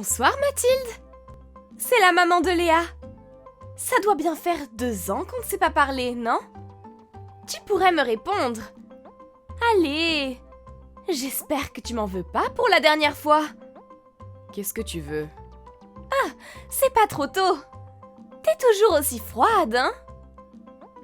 Bonsoir Mathilde. C'est la maman de Léa. Ça doit bien faire 2 ans qu'on ne s'est pas parlé, non? Tu pourrais me répondre. Allez, j'espère que tu m'en veux pas pour la dernière fois. Qu'est-ce que tu veux? Ah, c'est pas trop tôt. T'es toujours aussi froide, hein?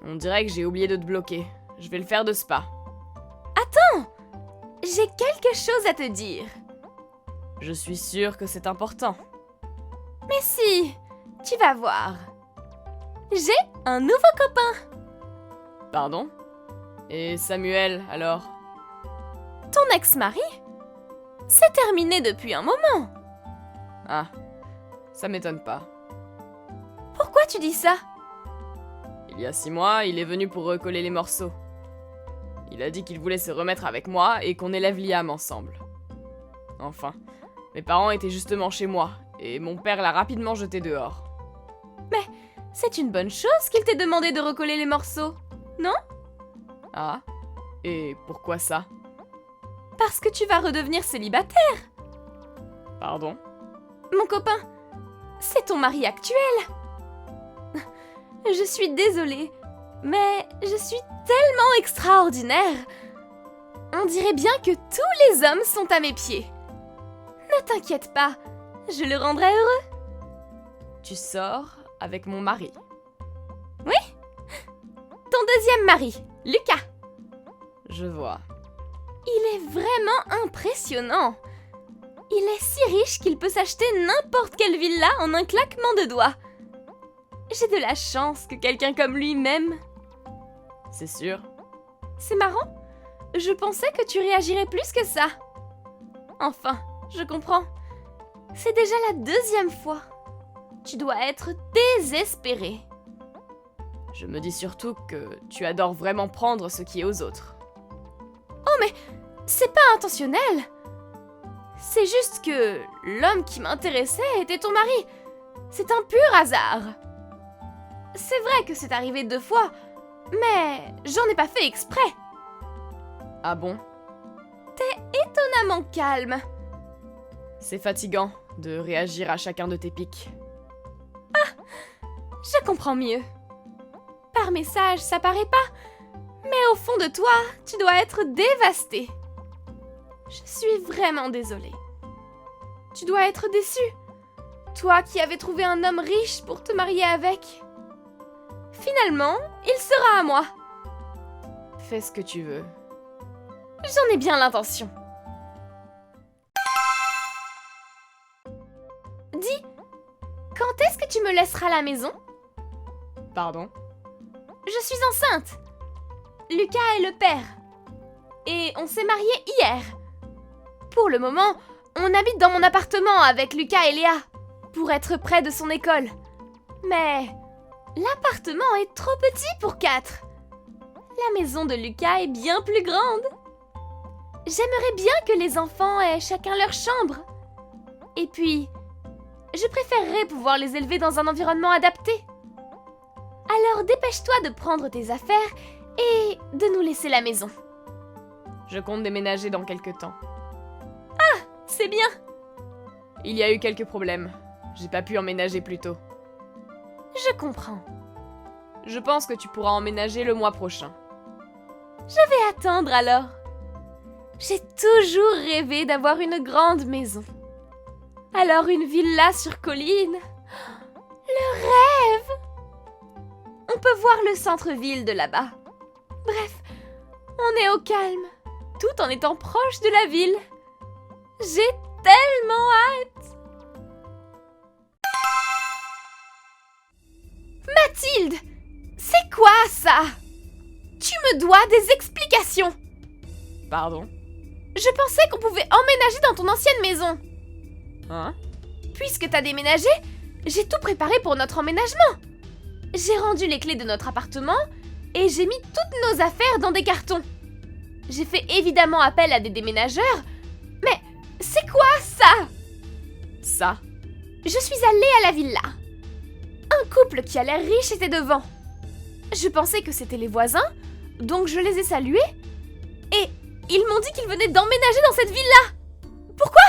On dirait que j'ai oublié de te bloquer. Je vais le faire de ce pas. Attends, j'ai quelque chose à te dire. Je suis sûre que c'est important. Mais si, tu vas voir. J'ai un nouveau copain. Pardon? Et Samuel, alors? Ton ex-mari? C'est terminé depuis un moment. Ah, ça m'étonne pas. Pourquoi tu dis ça? Il y a 6 mois, il est venu pour recoller les morceaux. Il a dit qu'il voulait se remettre avec moi et qu'on élève Liam ensemble. Enfin, mes parents étaient justement chez moi, et mon père l'a rapidement jeté dehors. Mais c'est une bonne chose qu'il t'ait demandé de recoller les morceaux, non? Ah? Et pourquoi ça? Parce que tu vas redevenir célibataire. Pardon? Mon copain, c'est ton mari actuel. Je suis désolée, mais je suis tellement extraordinaire. On dirait bien que tous les hommes sont à mes pieds. Ne t'inquiète pas, je le rendrai heureux. Tu sors avec mon mari. Oui? Ton deuxième mari, Lucas. Je vois. Il est vraiment impressionnant. Il est si riche qu'il peut s'acheter n'importe quelle villa en un claquement de doigts. J'ai de la chance que quelqu'un comme lui m'aime. C'est sûr? C'est marrant. Je pensais que tu réagirais plus que ça. Enfin, je comprends. C'est déjà la 2e fois. Tu dois être désespéré. Je me dis surtout que tu adores vraiment prendre ce qui est aux autres. Oh mais, c'est pas intentionnel. C'est juste que l'homme qui m'intéressait était ton mari. C'est un pur hasard. C'est vrai que c'est arrivé 2 fois, mais j'en ai pas fait exprès. Ah bon? T'es étonnamment calme. C'est fatigant de réagir à chacun de tes pics. Je comprends mieux. Par message, ça paraît pas, mais au fond de toi, tu dois être dévasté. Je suis vraiment désolée. Tu dois être déçu. Toi qui avais trouvé un homme riche pour te marier avec. Finalement, il sera à moi. Fais ce que tu veux. J'en ai bien l'intention. Dis, quand est-ce que tu me laisseras la maison? Pardon? Je suis enceinte. Lucas est le père. Et on s'est mariés hier. Pour le moment, on habite dans mon appartement avec Lucas et Léa, pour être près de son école. Mais l'appartement est trop petit pour 4. La maison de Lucas est bien plus grande. J'aimerais bien que les enfants aient chacun leur chambre. Et puis, je préférerais pouvoir les élever dans un environnement adapté. Alors dépêche-toi de prendre tes affaires et de nous laisser la maison. Je compte déménager dans quelques temps. C'est bien. Il y a eu quelques problèmes. J'ai pas pu emménager plus tôt. Je comprends. Je pense que tu pourras emménager le mois prochain. Je vais attendre alors. J'ai toujours rêvé d'avoir une grande maison. Alors une villa sur colline. Le rêve! On peut voir le centre-ville de là-bas. Bref, on est au calme, tout en étant proche de la ville. J'ai tellement hâte! Mathilde! C'est quoi ça? Tu me dois des explications! Pardon? Je pensais qu'on pouvait emménager dans ton ancienne maison. Hein? Puisque t'as déménagé, j'ai tout préparé pour notre emménagement. J'ai rendu les clés de notre appartement et j'ai mis toutes nos affaires dans des cartons. J'ai fait évidemment appel à des déménageurs, mais c'est quoi ça? Ça? Je suis allée à la villa. Un couple qui a l'air riche était devant. Je pensais que c'était les voisins, donc je les ai salués et ils m'ont dit qu'ils venaient d'emménager dans cette villa. Pourquoi?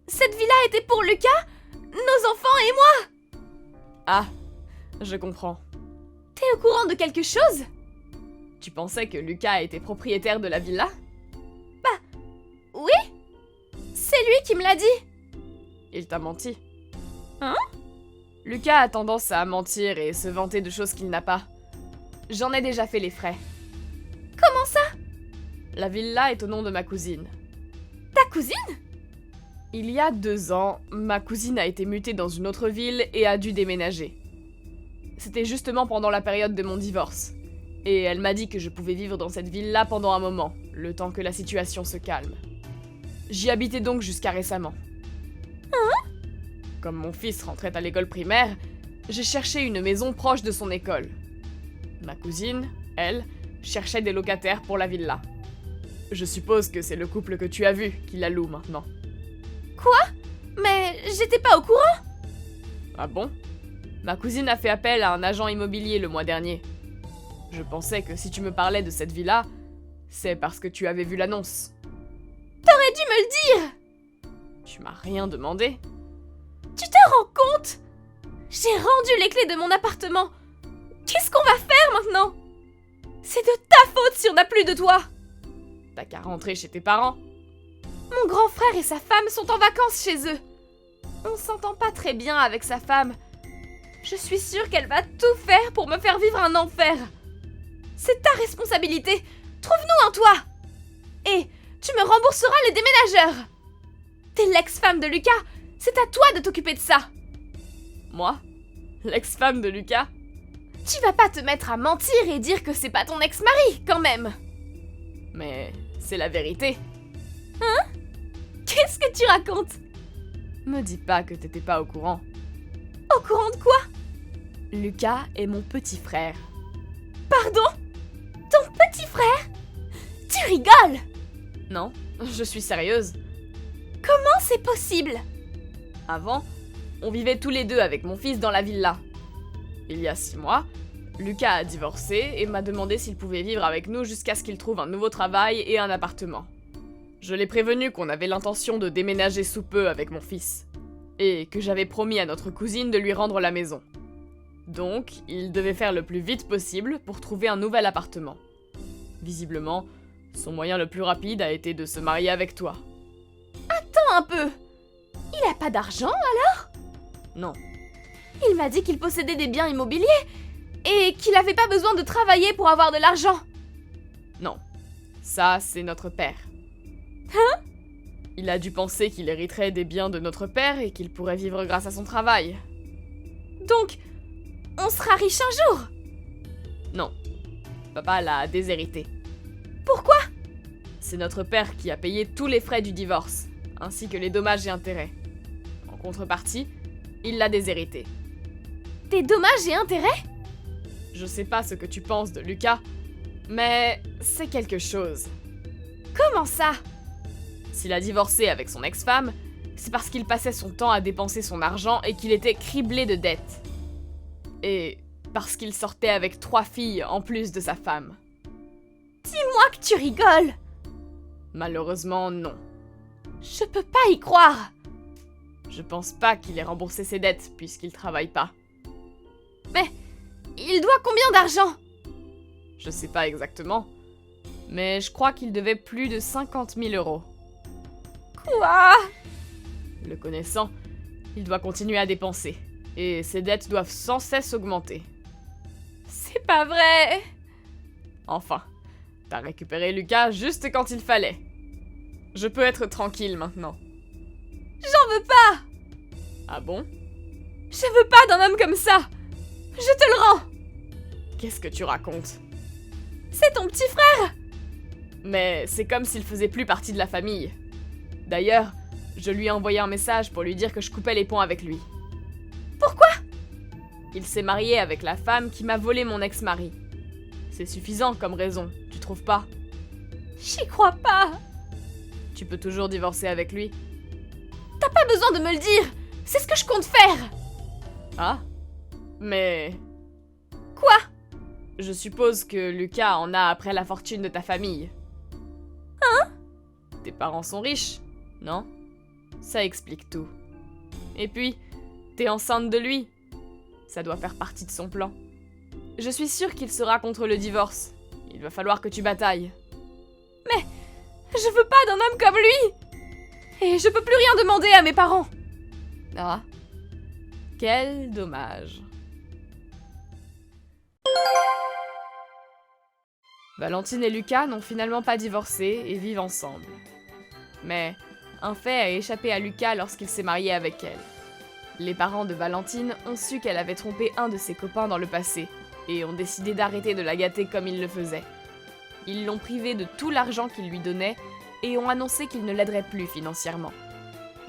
Cette villa était pour Lucas, nos enfants et moi. Ah, je comprends. T'es au courant de quelque chose? Tu pensais que Lucas était propriétaire de la villa? Oui? C'est lui qui me l'a dit. Il t'a menti. Hein? Lucas a tendance à mentir et se vanter de choses qu'il n'a pas. J'en ai déjà fait les frais. Comment ça? La villa est au nom de ma cousine. Ta cousine? Il y a 2 ans, ma cousine a été mutée dans une autre ville et a dû déménager. C'était justement pendant la période de mon divorce. Et elle m'a dit que je pouvais vivre dans cette ville-là pendant un moment, le temps que la situation se calme. J'y habitais donc jusqu'à récemment. Hein? Comme mon fils rentrait à l'école primaire, j'ai cherché une maison proche de son école. Ma cousine, elle, cherchait des locataires pour la villa. Je suppose que c'est le couple que tu as vu qui la loue maintenant. Quoi? Mais j'étais pas au courant. Ah bon? Ma cousine a fait appel à un agent immobilier le mois dernier. Je pensais que si tu me parlais de cette villa, c'est parce que tu avais vu l'annonce. T'aurais dû me le dire. Tu m'as rien demandé. Tu te rends compte? J'ai rendu les clés de mon appartement. Qu'est-ce qu'on va faire maintenant? C'est de ta faute si on n'a plus de toi. T'as qu'à rentrer chez tes parents. Mon grand frère et sa femme sont en vacances chez eux. On s'entend pas très bien avec sa femme. Je suis sûre qu'elle va tout faire pour me faire vivre un enfer. C'est ta responsabilité. Trouve-nous un toit. Et tu me rembourseras les déménageurs. T'es l'ex-femme de Lucas. C'est à toi de t'occuper de ça. Moi? L'ex-femme de Lucas? Tu vas pas te mettre à mentir et dire que c'est pas ton ex-mari, quand même. Mais c'est la vérité. Hein? Qu'est-ce que tu racontes? Me dis pas que t'étais pas au courant. Au courant de quoi? Lucas est mon petit frère. Pardon? Ton petit frère? Tu rigoles? Non, je suis sérieuse. Comment c'est possible? Avant, on vivait tous les deux avec mon fils dans la villa. Il y a 6 mois, Lucas a divorcé et m'a demandé s'il pouvait vivre avec nous jusqu'à ce qu'il trouve un nouveau travail et un appartement. Je l'ai prévenu qu'on avait l'intention de déménager sous peu avec mon fils, et que j'avais promis à notre cousine de lui rendre la maison. Donc, il devait faire le plus vite possible pour trouver un nouvel appartement. Visiblement, son moyen le plus rapide a été de se marier avec toi. Attends un peu. Il a pas d'argent alors? Non. Il m'a dit qu'il possédait des biens immobiliers et qu'il avait pas besoin de travailler pour avoir de l'argent. Non. Ça, c'est notre père. Hein? Il a dû penser qu'il hériterait des biens de notre père et qu'il pourrait vivre grâce à son travail. Donc, on sera riche un jour? Non. Papa l'a déshérité. Pourquoi? C'est notre père qui a payé tous les frais du divorce, ainsi que les dommages et intérêts. En contrepartie, il l'a déshérité. Des dommages et intérêts? Je sais pas ce que tu penses de Lucas, mais c'est quelque chose. Comment ça? S'il a divorcé avec son ex-femme, c'est parce qu'il passait son temps à dépenser son argent et qu'il était criblé de dettes. Et parce qu'il sortait avec 3 filles en plus de sa femme. Dis-moi que tu rigoles. Malheureusement, non. Je peux pas y croire. Je pense pas qu'il ait remboursé ses dettes puisqu'il travaille pas. Mais il doit combien d'argent? Je sais pas exactement, mais je crois qu'il devait plus de 50 000 euros. Quoi? Le connaissant, il doit continuer à dépenser, et ses dettes doivent sans cesse augmenter. C'est pas vrai. Enfin, t'as récupéré Lucas juste quand il fallait. Je peux être tranquille maintenant. J'en veux pas. Ah bon? Je veux pas d'un homme comme ça. Je te le rends. Qu'est-ce que tu racontes? C'est ton petit frère. Mais c'est comme s'il faisait plus partie de la famille. D'ailleurs, je lui ai envoyé un message pour lui dire que je coupais les ponts avec lui. Pourquoi? Il s'est marié avec la femme qui m'a volé mon ex-mari. C'est suffisant comme raison, tu trouves pas? J'y crois pas. Tu peux toujours divorcer avec lui. T'as pas besoin de me le dire. C'est ce que je compte faire. Ah? Mais... Quoi? Je suppose que Lucas en a après la fortune de ta famille. Hein? Tes parents sont riches, non? Ça explique tout. Et puis, t'es enceinte de lui. Ça doit faire partie de son plan. Je suis sûre qu'il sera contre le divorce. Il va falloir que tu batailles. Mais je veux pas d'un homme comme lui. Et je peux plus rien demander à mes parents. Ah, quel dommage. Valentine et Lucas n'ont finalement pas divorcé et vivent ensemble. Mais un fait a échappé à Lucas lorsqu'il s'est marié avec elle. Les parents de Valentine ont su qu'elle avait trompé un de ses copains dans le passé et ont décidé d'arrêter de la gâter comme ils le faisaient. Ils l'ont privée de tout l'argent qu'il lui donnait et ont annoncé qu'ils ne l'aideraient plus financièrement.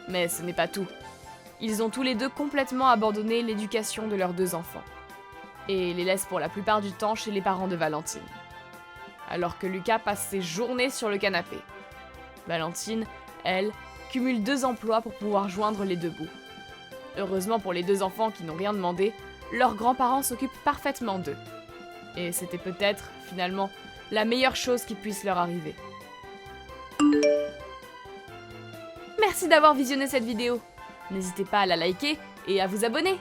Mais ce n'est pas tout. Ils ont tous les deux complètement abandonné l'éducation de leurs 2 enfants et les laissent pour la plupart du temps chez les parents de Valentine. Alors que Lucas passe ses journées sur le canapé. Valentine, elle, cumule 2 emplois pour pouvoir joindre les 2 bouts. Heureusement pour les 2 enfants qui n'ont rien demandé, leurs grands-parents s'occupent parfaitement d'eux. Et c'était peut-être, finalement, la meilleure chose qui puisse leur arriver. Merci d'avoir visionné cette vidéo. N'hésitez pas à la liker et à vous abonner.